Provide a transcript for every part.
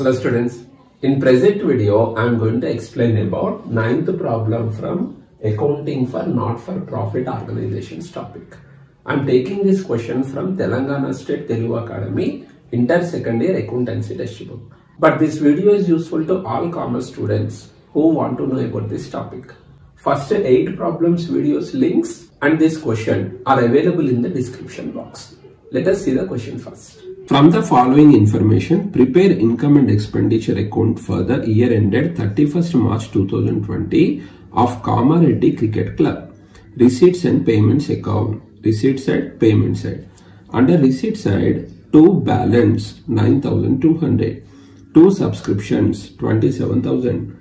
Hello students, in present video I am going to explain about 9th problem from accounting for not-for-profit organizations topic. I am taking this question from Telangana State Telugu Academy Inter-Second Year Accountancy Textbook. But this video is useful to all commerce students who want to know about this topic. First 8 problems videos links and this question are available in the description box. Let us see the question first. From the following information, prepare income and expenditure account for the year ended 31st March 2020 of Kamareddy Cricket Club. Receipts and payments account. Receipt side, payment side. Under receipt side, 2 balance 9,200, 2 subscriptions 27,000,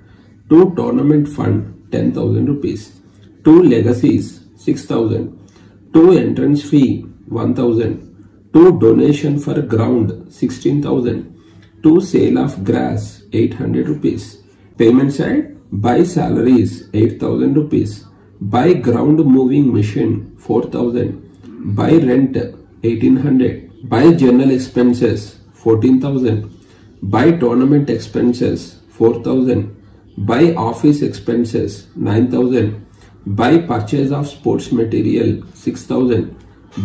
2 tournament fund 10,000 rupees, 2 legacies 6,000, 2 entrance fee 1,000, 2 donation for ground 16,000, 2 sale of grass 800 rupees. Payment side, buy salaries 8,000 rupees, buy ground moving machine 4,000, buy rent 1,800, buy general expenses 14,000, buy tournament expenses 4,000, buy office expenses 9,000, buy purchase of sports material 6,000,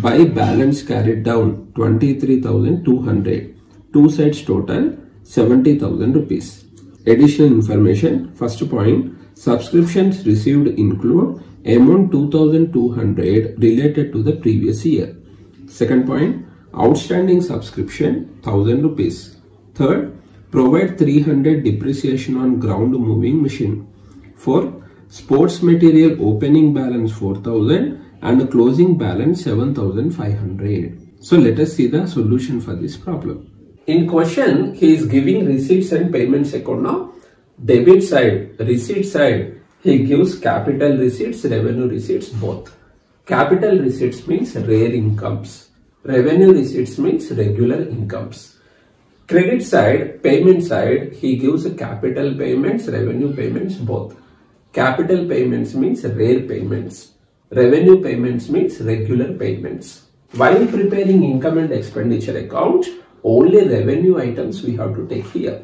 buy balance carried down 23,200, 2 sides total 70,000 rupees. Additional information, first point, subscriptions received include amount 2,200 related to the previous year. Second point, outstanding subscription 1,000 rupees. Third, provide 300 depreciation on ground moving machine. Fourth, sports material opening balance 4,000 and closing balance 7,500. So let us see the solution for this problem. In question, he is giving receipts and payments account now. Debit side, receipt side, he gives capital receipts, revenue receipts both. Capital receipts means rare incomes. Revenue receipts means regular incomes. Credit side, payment side, he gives capital payments, revenue payments both. Capital payments means rare payments. Revenue payments means regular payments. While preparing income and expenditure account, only revenue items we have to take here.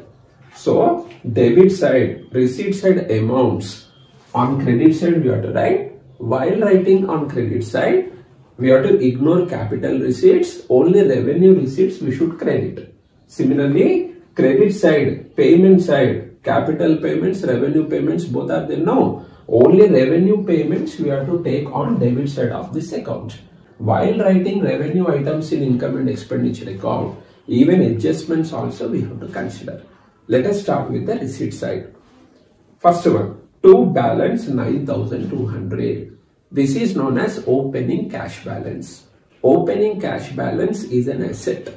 So, debit side, receipt side amounts. On credit side we have to write. While writing on credit side, we have to ignore capital receipts. Only revenue receipts we should credit. Similarly, credit side, payment side, capital payments, revenue payments both are there now. Only revenue payments we have to take on debit side of this account. While writing revenue items in income and expenditure account, even adjustments also we have to consider. Let us start with the receipt side. First one, 2 balance 9,200. This is known as opening cash balance. Opening cash balance is an asset.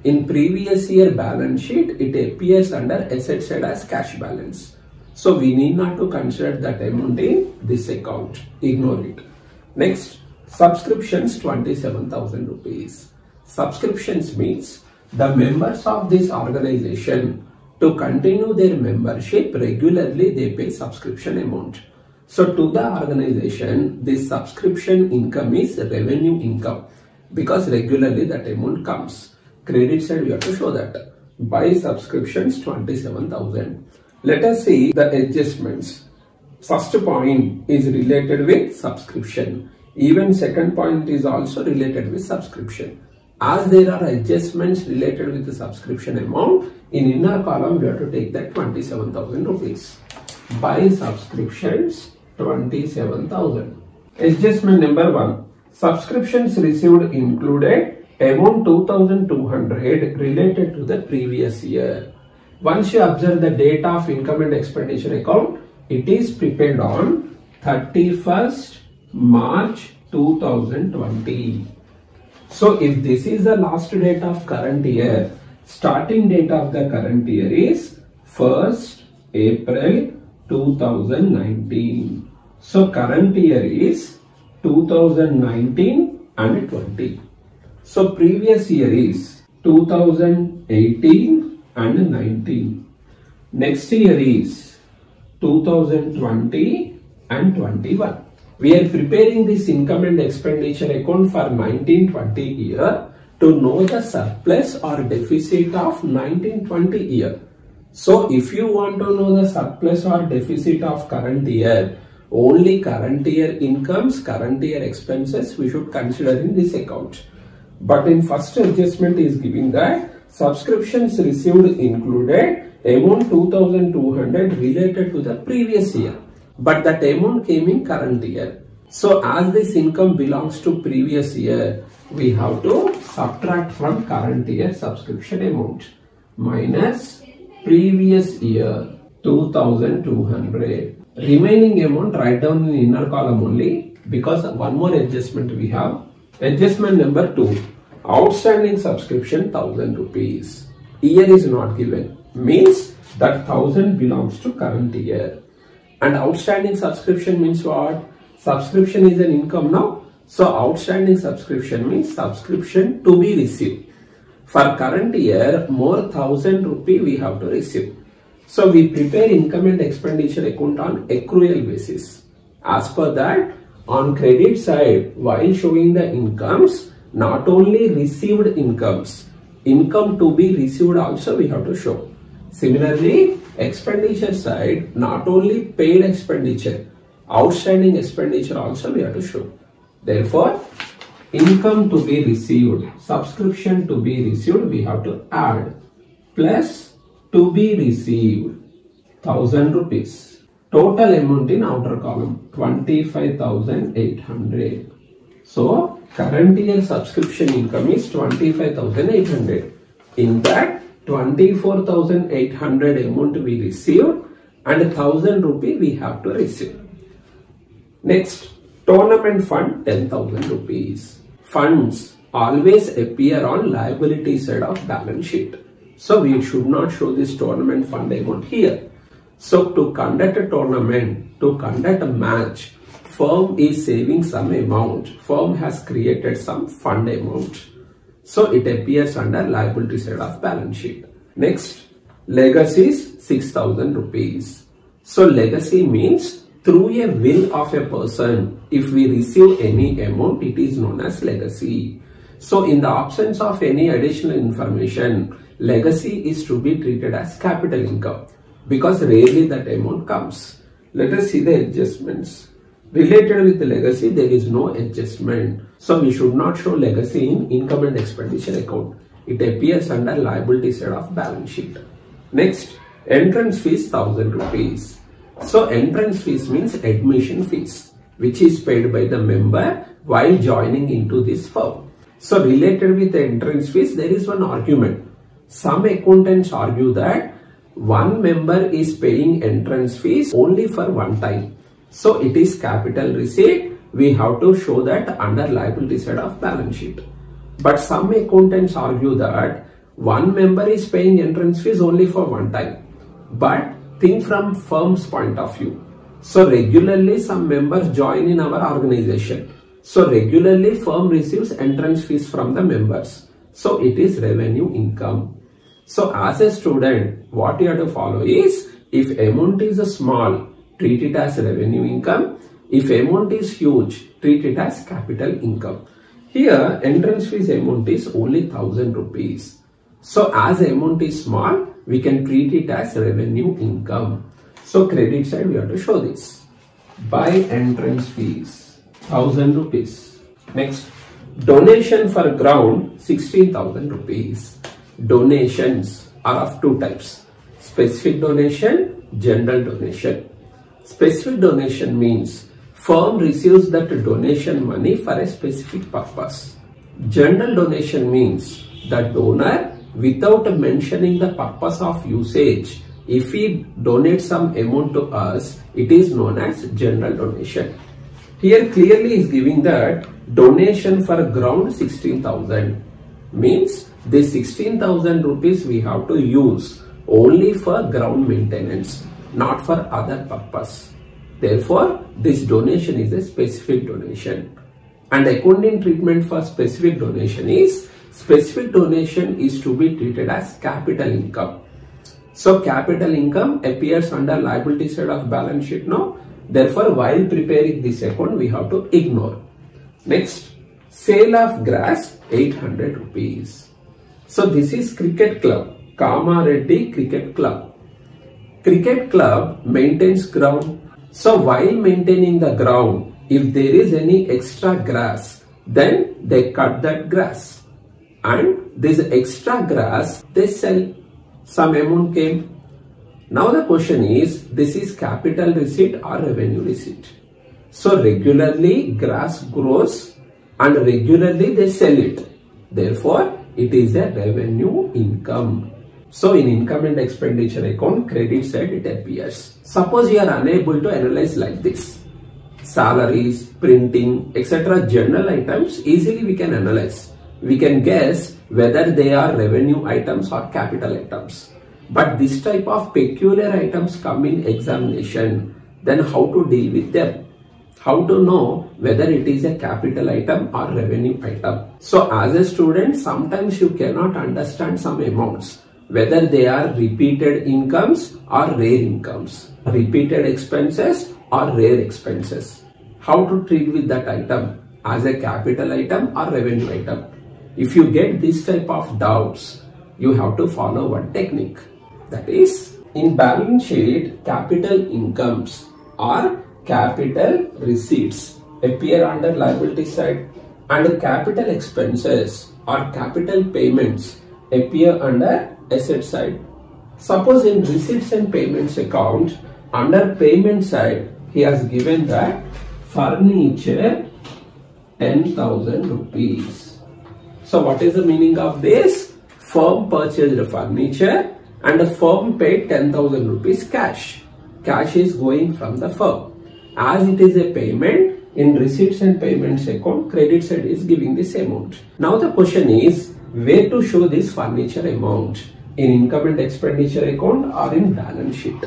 In previous year balance sheet, it appears under asset side as cash balance. So we need not to consider that amount in this account. Ignore it. Next, subscriptions 27,000 rupees. Subscriptions means the members of this organization, to continue their membership regularly, they pay subscription amount. So to the organization, this subscription income is revenue income because regularly that amount comes. Credit side, you have to show that. Buy subscriptions 27,000. Let us see the adjustments. First point is related with subscription. Even second point is also related with subscription. As there are adjustments related with the subscription amount, in inner column we have to take that 27,000 rupees. Buy subscriptions 27,000. Adjustment number 1. Subscriptions received included amount 2,200 related to the previous year. Once you observe the date of income and expenditure account, it is prepared on 31st March 2020. So if this is the last date of current year, starting date of the current year is 1st April 2019. So current year is 2019 and 20. So previous year is 2018 and 19. Next year is 2020 and 21. We are preparing this income and expenditure account for 1920 year to know the surplus or deficit of 1920 year. So if you want to know the surplus or deficit of current year, only current year incomes, current year expenses we should consider in this account. But in first adjustment is giving that subscriptions received included amount 2200 related to the previous year, but that amount came in current year. So as this income belongs to previous year, we have to subtract from current year subscription amount minus previous year 2200. Remaining amount write down in inner column only, because one more adjustment we have. Adjustment number 2. Outstanding subscription 1000 rupees. Year is not given. Means that 1000 belongs to current year. And outstanding subscription means what? Subscription is an income now. So outstanding subscription means subscription to be received. For current year, more 1000 rupee we have to receive. So we prepare income and expenditure account on accrual basis. As per that, on credit side, while showing the incomes, not only received incomes, income to be received also we have to show. Similarly, expenditure side, not only paid expenditure, outstanding expenditure also we have to show. Therefore, income to be received, subscription to be received, we have to add plus to be received 1000 rupees. Total amount in outer column 25,800. So current year subscription income is 25,800. In that 24,800 amount we received and 1000 rupee we have to receive. Next, tournament fund 10,000 rupees. Funds always appear on liability side of balance sheet. So we should not show this tournament fund amount here. So to conduct a tournament, to conduct a match, firm is saving some amount. Firm has created some fund amount. So it appears under liability side of balance sheet. Next, legacy is 6,000 rupees. So legacy means through a will of a person, if we receive any amount, it is known as legacy. So in the absence of any additional information, legacy is to be treated as capital income because rarely that amount comes. Let us see the adjustments. Related with the legacy, there is no adjustment. So we should not show legacy in income and expenditure account. It appears under liability side of balance sheet. Next, entrance fees 1000 rupees. So entrance fees means admission fees, which is paid by the member while joining into this firm. So related with the entrance fees, there is one argument. Some accountants argue that one member is paying entrance fees only for one time. So it is capital receipt. We have to show that under liability side of balance sheet. But some accountants argue that one member is paying entrance fees only for one time. But think from firm's point of view. So regularly some members join in our organization. So regularly firm receives entrance fees from the members. So it is revenue income. So as a student, what you have to follow is, if amount is small, treat it as revenue income. If amount is huge, treat it as capital income. Here entrance fees amount is only 1000 rupees. So as amount is small, we can treat it as revenue income. So credit side we have to show this. By entrance fees 1000 rupees. Next, donation for ground 16,000 rupees. Donations are of two types: specific donation, general donation. Specific donation means firm receives that donation money for a specific purpose. General donation means the donor, without mentioning the purpose of usage, if he donates some amount to us, it is known as general donation. Here clearly is giving that donation for ground 16,000 means this 16,000 rupees we have to use only for ground maintenance, not for other purpose. Therefore, this donation is a specific donation. And accounting treatment for specific donation is, specific donation is to be treated as capital income. So capital income appears under liability side of balance sheet now. Therefore, while preparing this account, we have to ignore. Next, sale of grass 800 rupees. So this is cricket club, Kamareddy Cricket Club. Cricket club maintains ground. So while maintaining the ground, if there is any extra grass, then they cut that grass. And this extra grass, they sell. Some amount came. Now the question is, this is capital receipt or revenue receipt? So regularly grass grows and regularly they sell it. Therefore, it is a revenue income. So in income and expenditure account, credit side it appears. Suppose you are unable to analyze like this. Salaries, printing, etc. general items, easily we can analyze. We can guess whether they are revenue items or capital items. But this type of peculiar items come in examination. Then how to deal with them? How to know whether it is a capital item or revenue item? So as a student, sometimes you cannot understand some amounts, whether they are repeated incomes or rare incomes, repeated expenses or rare expenses. How to treat with that item, as a capital item or revenue item? If you get this type of doubts, you have to follow one technique. That is, in balance sheet, capital incomes or capital receipts appear under liability side, and capital expenses or capital payments appear under asset side. Suppose in receipts and payments account, under payment side, he has given that furniture 10,000 rupees. So what is the meaning of this? Firm purchased furniture and the firm paid 10,000 rupees cash. Cash is going from the firm. As it is a payment, in receipts and payments account, credit side is giving this amount. Now the question is, where to show this furniture amount? In income and expenditure account or in balance sheet?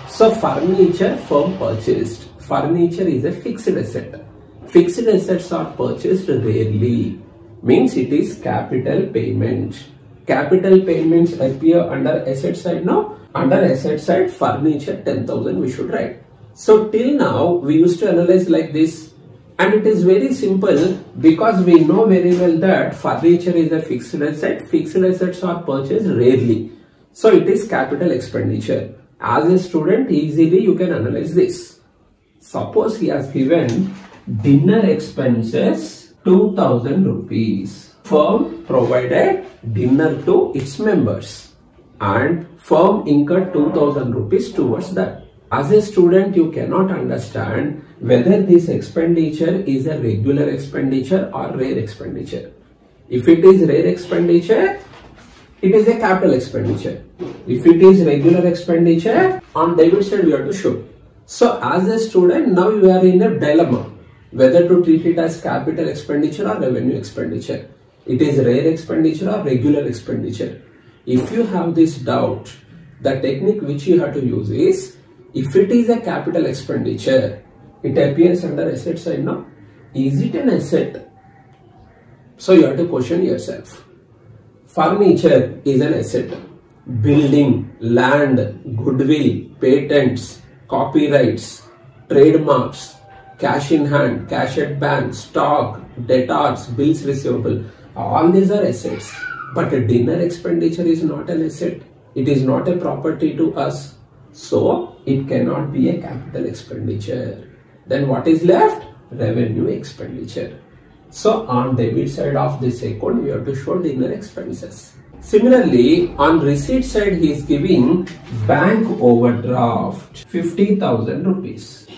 So furniture firm purchased. Furniture is a fixed asset. Fixed assets are purchased rarely. Means it is capital payment. Capital payments appear under asset side now. Under asset side, furniture 10,000 we should write. So till now we used to analyze like this, and it is very simple because we know very well that furniture is a fixed asset. Fixed assets are purchased rarely. So it is capital expenditure. As a student, easily you can analyze this. Suppose he has given dinner expenses 2,000 rupees. Firm provided dinner to its members and firm incurred 2,000 rupees towards that. As a student, you cannot understand whether this expenditure is a regular expenditure or rare expenditure. If it is rare expenditure, it is a capital expenditure. If it is regular expenditure, on debit side we have to show. So as a student, now you are in a dilemma whether to treat it as capital expenditure or revenue expenditure. It is rare expenditure or regular expenditure. If you have this doubt, the technique which you have to use is, if it is a capital expenditure, it appears under asset side now. Is it an asset? So you have to question yourself. Furniture is an asset. Building, land, goodwill, patents, copyrights, trademarks, cash in hand, cash at bank, stock, debtors, bills receivable, all these are assets. But a dinner expenditure is not an asset. It is not a property to us. So it cannot be a capital expenditure. Then what is left? Revenue expenditure. So on debit side of this account, we have to show dinner expenses. Similarly, on receipt side, he is giving bank overdraft 50,000 rupees.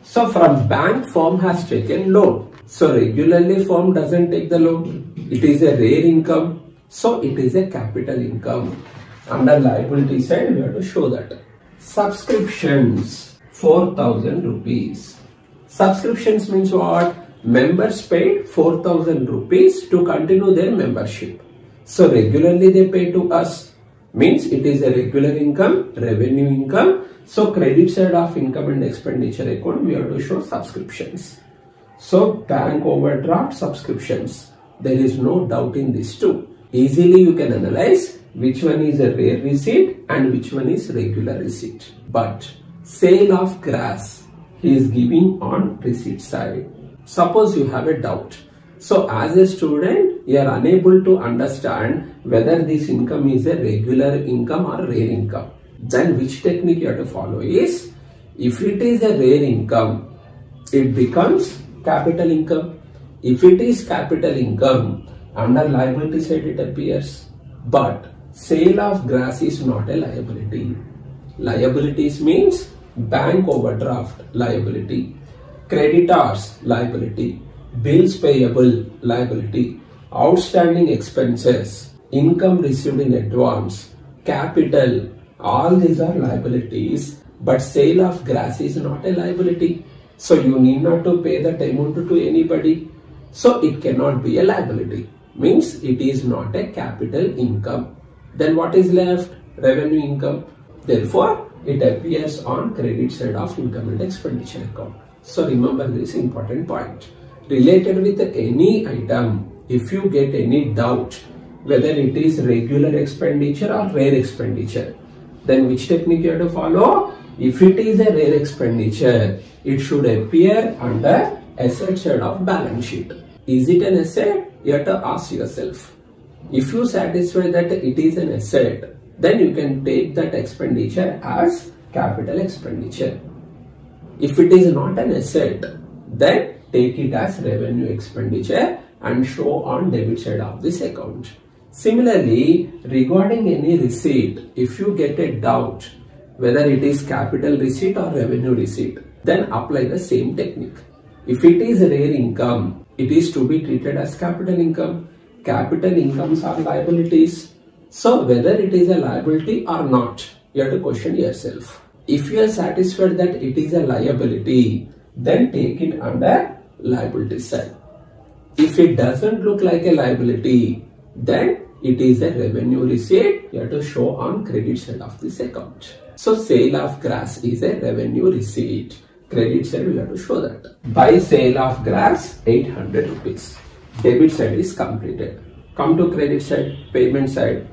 So from bank, firm has taken loan. So regularly firm doesn't take the loan. It is a rare income. So it is a capital income. Under liability side, we have to show that. Subscriptions 4,000 rupees. Subscriptions means what? Members paid 4,000 rupees to continue their membership. So regularly they pay to us. Means it is a regular income, revenue income. So credit side of income and expenditure account, we have to show subscriptions. So bank overdraft, subscriptions. There is no doubt in this too. Easily you can analyze which one is a rare receipt and which one is regular receipt. But sale of grass, he is giving on receipt side. Suppose you have a doubt. So as a student, you are unable to understand whether this income is a regular income or rare income. Then which technique you have to follow is, if it is a rare income, it becomes capital income. If it is capital income, under liability side it appears. But sale of grass is not a liability. Liabilities means bank overdraft liability, creditors liability, bills payable liability, outstanding expenses, income received in advance, capital, all these are liabilities. But sale of grass is not a liability. So you need not to pay that amount to anybody. So it cannot be a liability. Means it is not a capital income. Then what is left? Revenue income. Therefore, it appears on credit side of income and expenditure account. So remember this important point. Related with any item, if you get any doubt whether it is regular expenditure or rare expenditure, then which technique you have to follow? If it is a rare expenditure, it should appear under asset side of balance sheet. Is it an asset? You have to ask yourself. If you satisfy that it is an asset, then you can take that expenditure as capital expenditure. If it is not an asset, then take it as revenue expenditure and show on debit side of this account. Similarly, regarding any receipt, if you get a doubt whether it is capital receipt or revenue receipt, then apply the same technique. If it is rare income, it is to be treated as capital income. Capital incomes are liabilities. So whether it is a liability or not, you have to question yourself. If you are satisfied that it is a liability, then take it under liability side. If it doesn't look like a liability, then it is a revenue receipt. You have to show on credit side of this account. So sale of grass is a revenue receipt. Credit side we have to show that. Buy sale of grass 800 rupees. Debit side is completed. Come to credit side, payment side.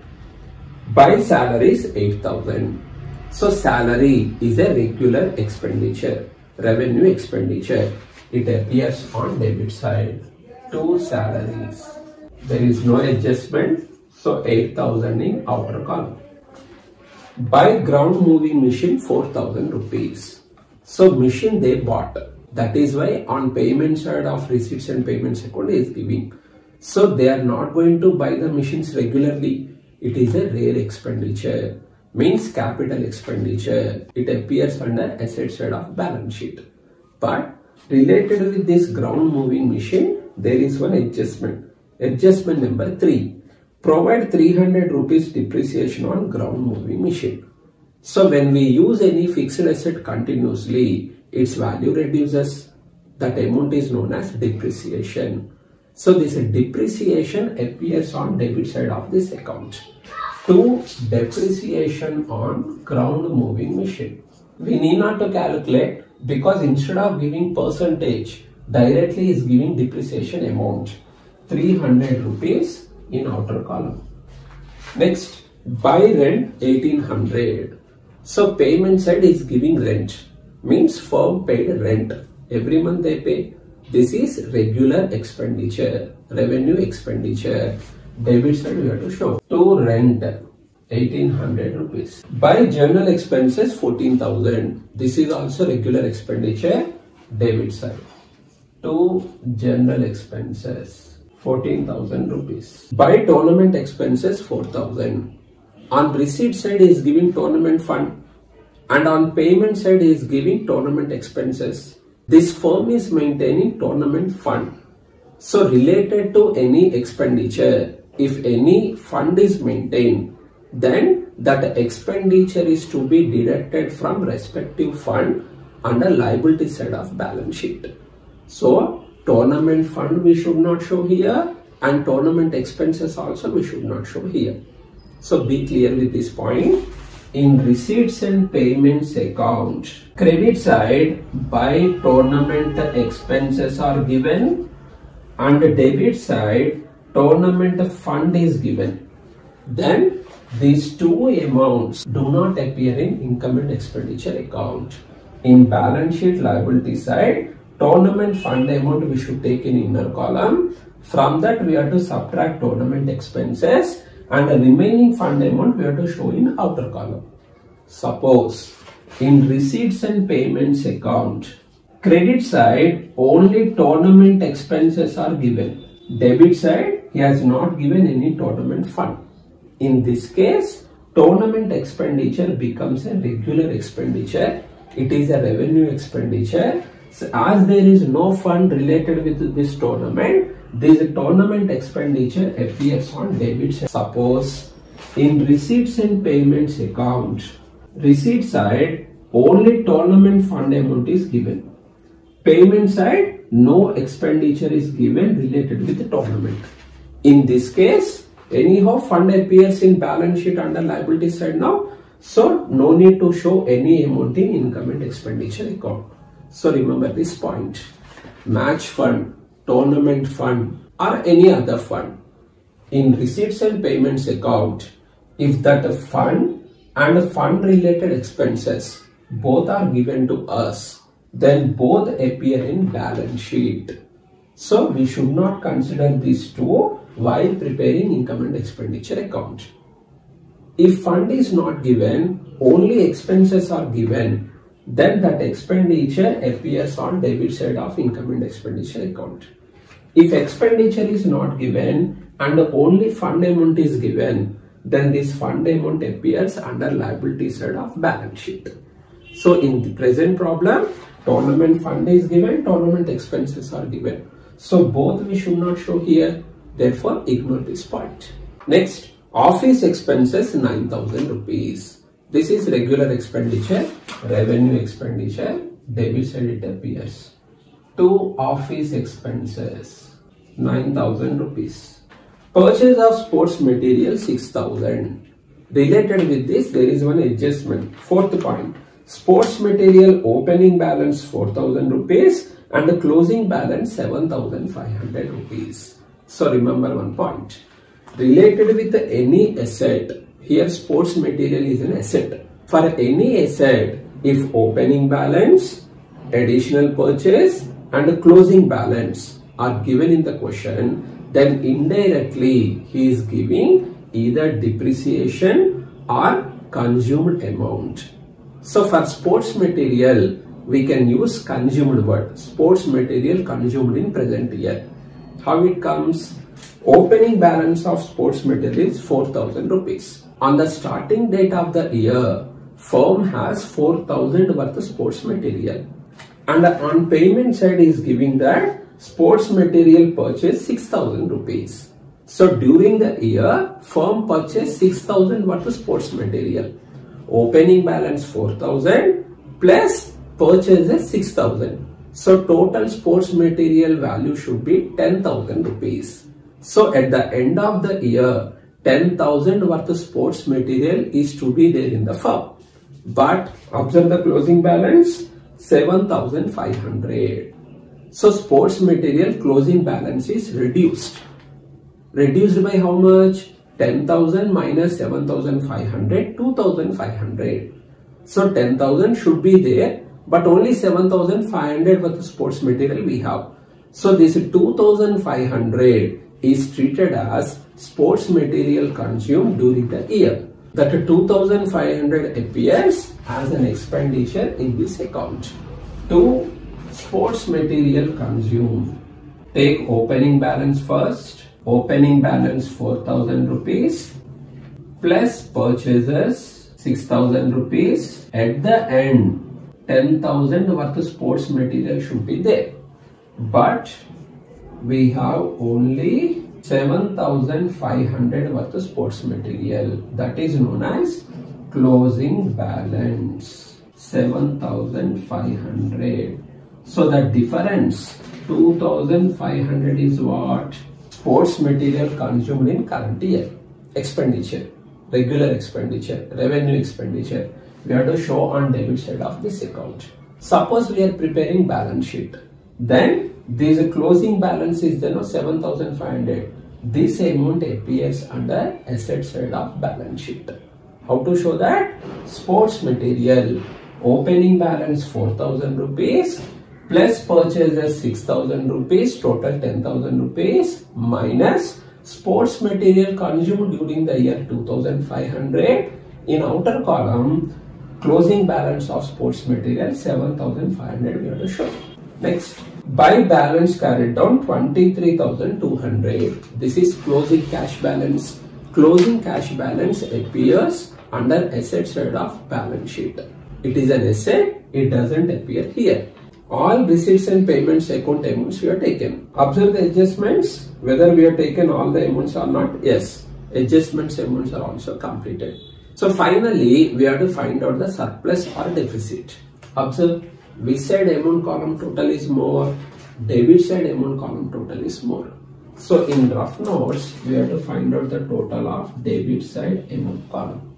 Buy salary is 8,000. So salary is a regular expenditure, revenue expenditure. It appears on debit side. 2 salaries. There is no adjustment. So 8,000 in outer column. Buy ground moving machine 4,000 rupees. So machine they bought. That is why on payment side of receipts and payments account is giving. So they are not going to buy the machines regularly. It is a rare expenditure. Means capital expenditure. It appears under asset side of balance sheet. But related with this ground moving machine, there is one adjustment. Adjustment number 3. Provide 300 rupees depreciation on ground moving machine. So when we use any fixed asset continuously, its value reduces. That amount is known as depreciation. So this depreciation appears on debit side of this account. 2. Depreciation on ground moving machine. We need not to calculate because instead of giving percentage, directly is giving depreciation amount. 300 rupees in outer column. Next, buy rent 1800. So payment side is giving rent. Means firm paid rent. Every month they pay. This is regular expenditure, revenue expenditure. Debit side we have to show. To rent 1800 rupees. Buy general expenses 14,000. This is also regular expenditure, debit side. To general expenses 14,000 rupees. Buy tournament expenses 4,000. On receipt side is giving tournament fund and on payment side is giving tournament expenses. This firm is maintaining tournament fund. So related to any expenditure, if any fund is maintained, then that expenditure is to be deducted from respective fund under liability side of balance sheet. So tournament fund we should not show here and tournament expenses also we should not show here. So be clear with this point. In receipts and payments account, credit side buy tournament expenses are given and debit side tournament fund is given. Then these two amounts do not appear in income and expenditure account. In balance sheet liability side, tournament fund amount we should take in inner column. From that we have to subtract tournament expenses and the remaining fund amount we have to show in outer column. Suppose in receipts and payments account, credit side only tournament expenses are given. Debit side, he has not given any tournament fund. In this case, tournament expenditure becomes a regular expenditure. It is a revenue expenditure. So as there is no fund related with this tournament, this tournament expenditure appears on debit side. Suppose in receipts and payments account, receipt side only tournament fund amount is given. Payment side, no expenditure is given related with the tournament. In this case, anyhow fund appears in balance sheet under liability side now. So no need to show any amount in income and expenditure account. So remember this point. Match fund, tournament fund or any other fund. In receipts and payments account, if that fund and fund related expenses both are given to us, then both appear in balance sheet. So we should not consider these two while preparing income and expenditure account. If fund is not given, only expenses are given, then that expenditure appears on debit side of income and expenditure account. If expenditure is not given and only fund amount is given, then this fund amount appears under liability side of balance sheet. So in the present problem, tournament fund is given, tournament expenses are given. So both we should not show here. Therefore, ignore this point. Next, office expenses 9,000 rupees. This is regular expenditure, revenue expenditure, debit side it appears. To office expenses 9,000 rupees. Purchase of sports material 6,000. Related with this, there is one adjustment. Fourth point. Sports material opening balance 4,000 rupees and the closing balance 7,500 rupees. So remember one point. Related with any asset, here sports material is an asset. For any asset, if opening balance, additional purchase and closing balance are given in the question, then indirectly he is giving either depreciation or consumed amount. So for sports material, we can use consumed word. Sports material consumed in present year. How it comes? Opening balance of sports material is 4,000 rupees. On the starting date of the year, firm has 4,000 worth of sports material. And on payment side is giving that sports material purchase 6,000 rupees. So during the year, firm purchased 6,000 worth of sports material. Opening balance 4,000 plus purchases 6,000. So total sports material value should be 10,000 rupees. So at the end of the year, 10,000 worth of sports material is to be there in the firm. But observe the closing balance 7,500. So sports material closing balance is reduced. Reduced by how much? 10,000 minus 7,500, 2,500. So 10,000 should be there, but only 7,500 worth of sports material we have. So this 2,500 is treated as sports material consumed during the year. That 2,500 appears as an expenditure in this account. To sports material consumed. Take opening balance first. Opening balance 4,000 rupees plus purchases 6,000 rupees. At the end, 10,000 worth of sports material should be there. But we have only 7,500 worth of sports material. That is known as closing balance. 7,500. So the difference 2,500 is what? Sports material consumed in current year. Expenditure, regular expenditure, revenue expenditure. We have to show on debit side of this account. Suppose we are preparing balance sheet. Then this closing balance is 7,500. This amount appears under asset side of balance sheet. How to show that? Sports material opening balance 4,000 rupees plus purchases 6,000 rupees, total 10,000 rupees minus sports material consumed during the year 2,500. In outer column, Closing balance of sports material 7,500 we have to show. Next, buy balance carried down 23,200. This is closing cash balance. Closing cash balance appears under asset side of balance sheet. It is an asset, it doesn't appear here. All receipts and payments account amounts we have taken. Observe the adjustments, whether we have taken all the amounts or not. Yes, adjustments amounts are also completed. So finally, we have to find out the surplus or deficit. Observe, which side amount column total is more, debit side amount column total is more. So in rough notes, we have to find out the total of debit side amount column.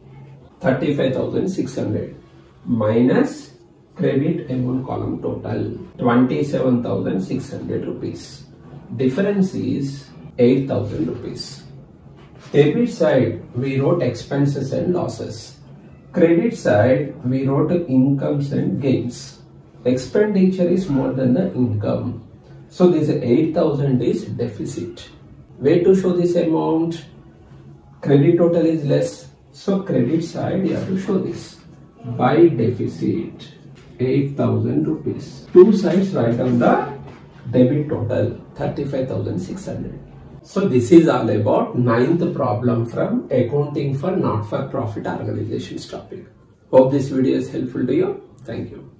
35,600 minus credit amount column total 27,600 rupees. Difference is 8,000 rupees. Debit side we wrote expenses and losses. Credit side we wrote incomes and gains. Expenditure is more than the income. So this 8,000 is deficit. Way to show this amount? Credit total is less. So credit side you have to show this. By deficit 8,000 rupees. Two sides write down the debit total 35,600. So this is all about 9th problem from accounting for not-for-profit organizations topic. Hope this video is helpful to you. Thank you.